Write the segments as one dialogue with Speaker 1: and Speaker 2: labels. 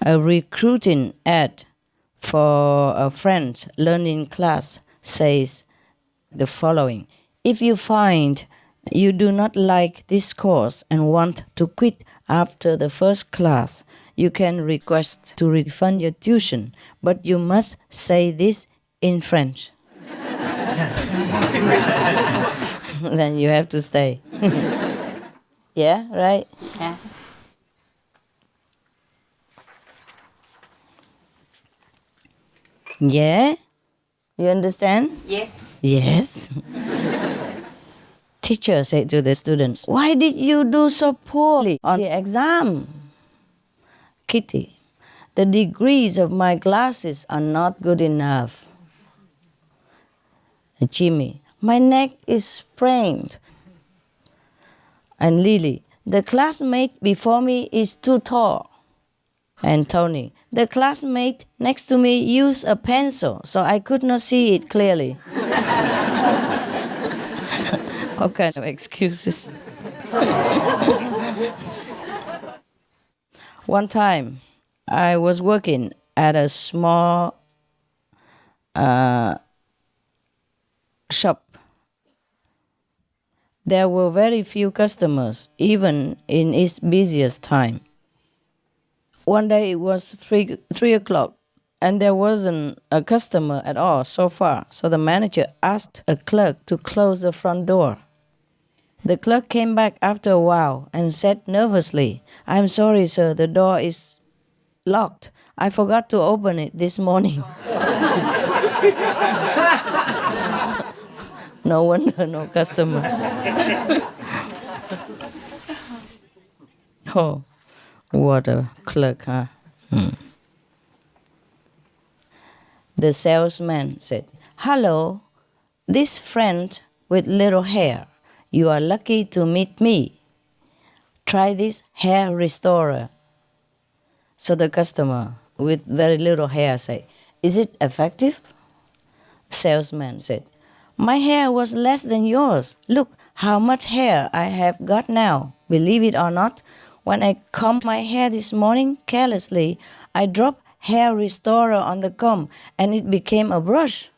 Speaker 1: A recruiting ad for a French learning class says the following: if you find you do not like this course and want to quit after the first class, you can request to refund your tuition, but you must say this in French. Then you have to stay. Yeah, right?
Speaker 2: Yeah.
Speaker 1: Yeah? You understand?
Speaker 2: Yes.
Speaker 1: Yes. Teacher said to the students, why did you do so poorly on the exam? Kitty, the degrees of my glasses are not good enough. Jimmy, my neck is sprained. And Lily, the classmate before me is too tall. And Tony, the classmate next to me used a pencil, so I could not see it clearly. All kind of excuses. One time, I was working at a small shop. There were very few customers, even in its busiest time. One day it was 3 o'clock, and there wasn't a customer at all so far, so the manager asked a clerk to close the front door. The clerk came back after a while and said nervously, I'm sorry, sir, the door is locked. I forgot to open it this morning. No wonder, no customers. Oh, what a clerk, huh? The salesman said, hello, this friend with little hair. You are lucky to meet me. Try this hair restorer. So the customer with very little hair said, is it effective? Salesman said, my hair was less than yours. Look how much hair I have got now. Believe it or not, when I combed my hair this morning carelessly, I dropped hair restorer on the comb and it became a brush.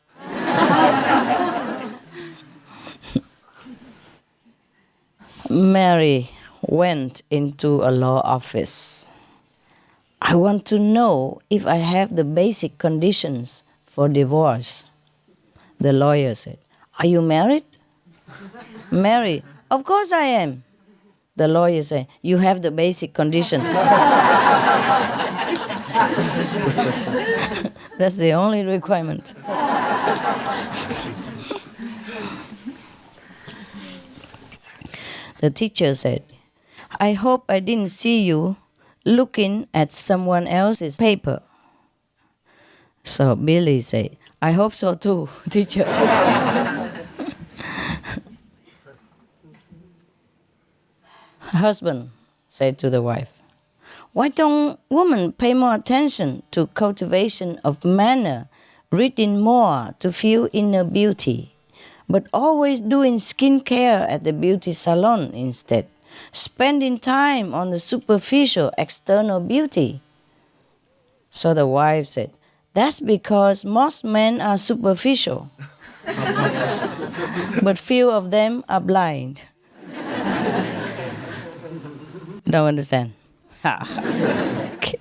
Speaker 1: Mary went into a law office. I want to know if I have the basic conditions for divorce. The lawyer said, are you married? Mary, of course I am. The lawyer said, you have the basic conditions. That's the only requirement. The teacher said, I hope I didn't see you looking at someone else's paper. So Billy said, I hope so too, teacher. Husband said to the wife, why don't women pay more attention to cultivation of manner, reading more to feel inner beauty, but always doing skincare at the beauty salon instead, spending time on the superficial external beauty? So the wife said, that's because most men are superficial, but few of them are blind. Don't understand? Okay.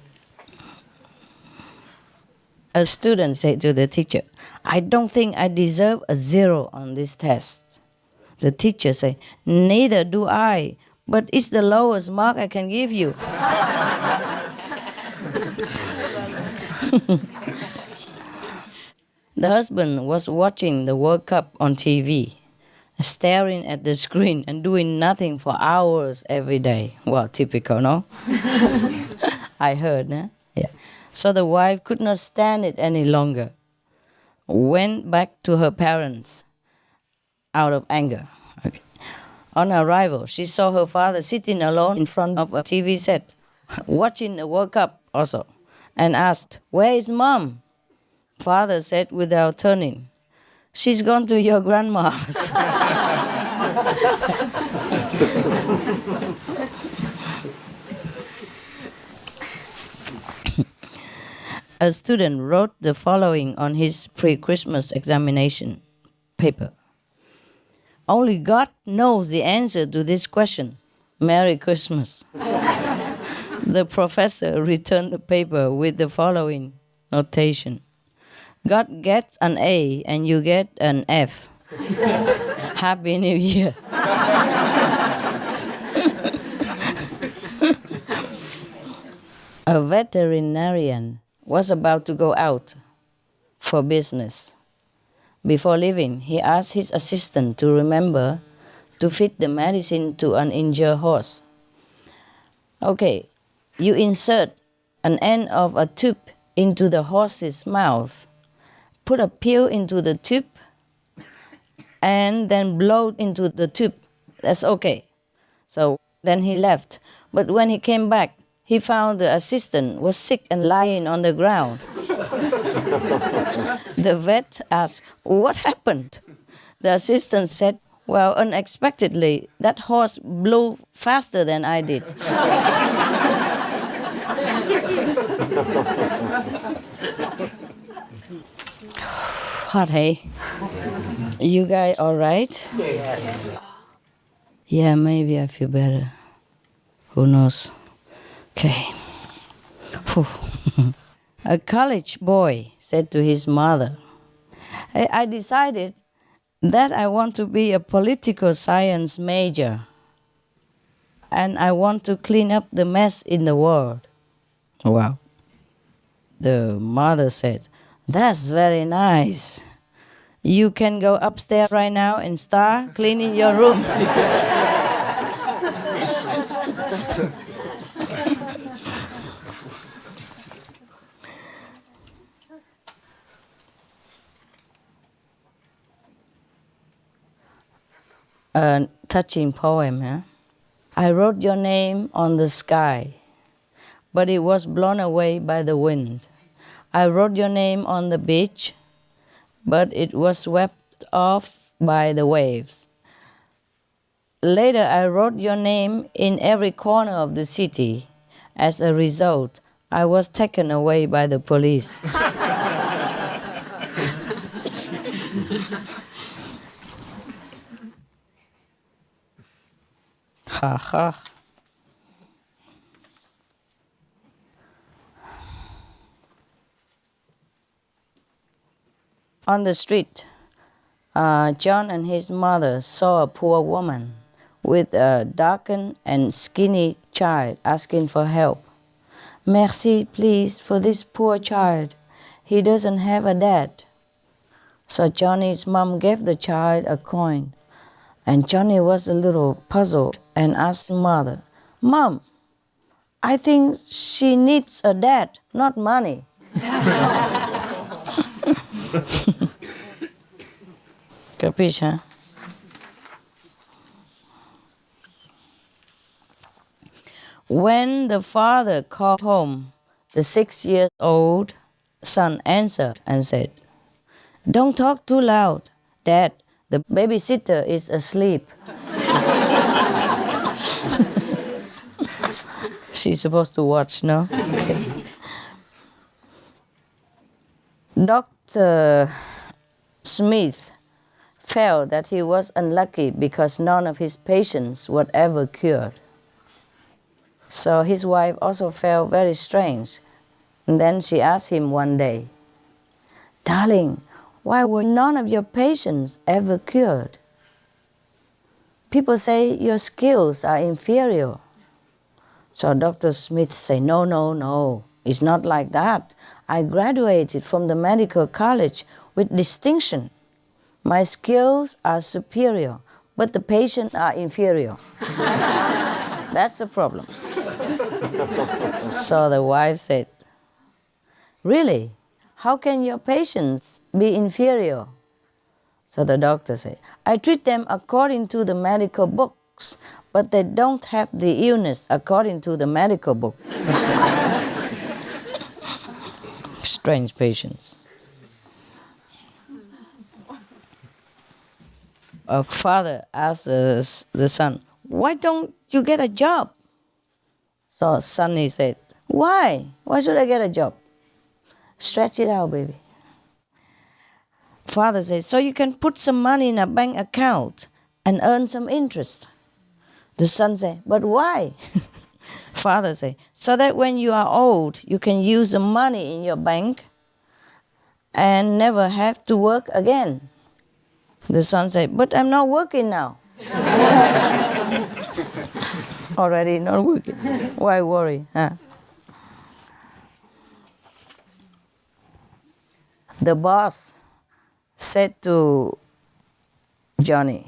Speaker 1: A student said to the teacher, I don't think I deserve a 0 on this test. The teacher said, neither do I, but it's the lowest mark I can give you. The husband was watching the World Cup on TV, staring at the screen and doing nothing for hours every day. Well, typical, no? I heard, huh? Yeah. So the wife could not stand it any longer, went back to her parents out of anger. Okay. On arrival, she saw her father sitting alone in front of a TV set, watching the World Cup also, and asked, where is mom? Father said without turning, she's gone to your grandma's. A student wrote the following on his pre-Christmas examination paper. Only God knows the answer to this question. Merry Christmas. The professor returned the paper with the following notation. God gets an A and you get an F. Happy New Year. A veterinarian was about to go out for business. Before leaving, he asked his assistant to remember to feed the medicine to an injured horse. Okay, you insert an end of a tube into the horse's mouth, put a pill into the tube, and then blow into the tube. That's okay. So then he left. But when he came back, he found the assistant was sick and lying on the ground. The vet asked, "What happened?" The assistant said, "Well, unexpectedly, that horse blew faster than I did." Hot, hey? You guys all right? Yeah, maybe I feel better. Who knows? Okay. A college boy said to his mother, "Hey, I decided that I want to be a political science major and I want to clean up the mess in the world." Wow. The mother said, "That's very nice. You can go upstairs right now and start cleaning your room." A touching poem, huh? I wrote your name on the sky, but it was blown away by the wind. I wrote your name on the beach, but it was swept off by the waves. Later, I wrote your name in every corner of the city. As a result, I was taken away by the police. Ha ha. On the street, John and his mother saw a poor woman with a darkened and skinny child asking for help. "Merci, please, for this poor child. He doesn't have a dad." So Johnny's mom gave the child a coin. And Johnny was a little puzzled and asked the mother, "Mom, I think she needs a dad, not money." Capisce, huh? When the father called home, the 6-year-old son answered and said, "Don't talk too loud, Dad. The babysitter is asleep." She's supposed to watch, no? Okay. Dr. Smith felt that he was unlucky because none of his patients were ever cured. So his wife also felt very strange. And then she asked him one day, "Darling, why were none of your patients ever cured? People say your skills are inferior." So Dr. Smith said, No, it's not like that. I graduated from the medical college with distinction. My skills are superior, but the patients are inferior. That's the problem. So the wife said, "Really? How can your patients be inferior?" So the doctor said, "I treat them according to the medical books, but they don't have the illness according to the medical books." Strange patients. A father asked the son, "Why don't you get a job?" So Sonny said, "Why? Why should I get a job?" Stretch it out, baby. Father says, so you can put some money in a bank account and earn some interest. The son says, but why? Father says, so that when you are old, you can use the money in your bank and never have to work again. The son says, but I'm not working now. Already not working. Why worry? Huh? The boss said to Johnny,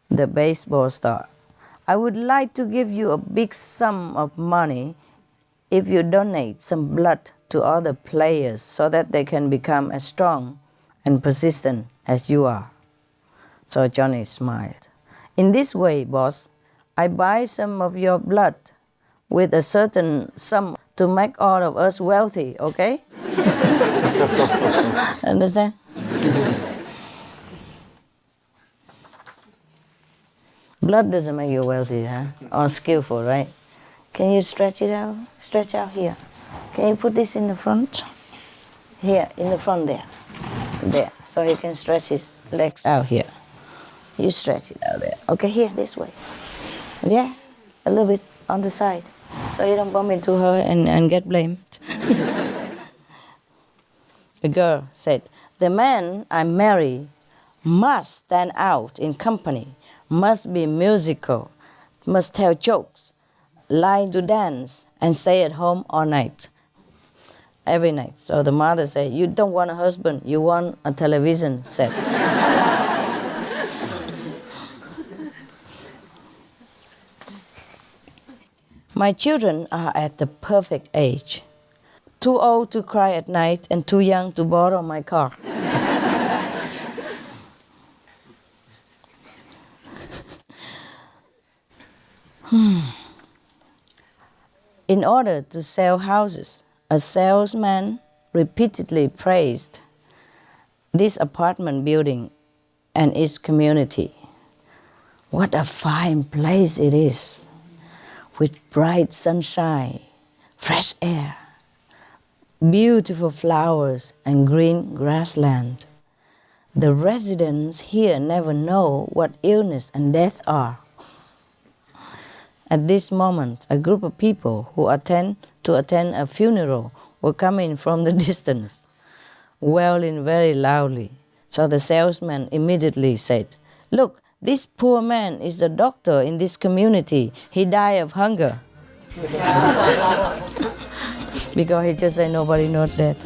Speaker 1: the baseball star, I would like to give you a big sum of money if you donate some blood to other players so that they can become as strong and persistent as you are. So Johnny smiled. In this way, boss, I buy some of your blood with a certain sum to make all of us wealthy, okay? Understand? Blood doesn't make you wealthy, huh? Or skillful, right? Can you stretch it out? Stretch out here. Can you put this in the front? Here, in the front there. There. So he can stretch his legs out here. You stretch it out there. Okay, here, this way. Yeah, a little bit on the side. So you don't bump into her and get blamed. The girl said, the man I marry must stand out in company, must be musical, must tell jokes, like to dance, and stay at home all night, every night. So the mother said, you don't want a husband, you want a television set. My children are at the perfect age. Too old to cry at night and too young to borrow my car. In order to sell houses, a salesman repeatedly praised this apartment building and its community. What a fine place it is, with bright sunshine, fresh air, beautiful flowers and green grassland. The residents here never know what illness and death are. At this moment, a group of people who attend a funeral were coming from the distance, wailing very loudly. So the salesman immediately said, look, this poor man is the doctor in this community. He died of hunger. Because he just said nobody knows that.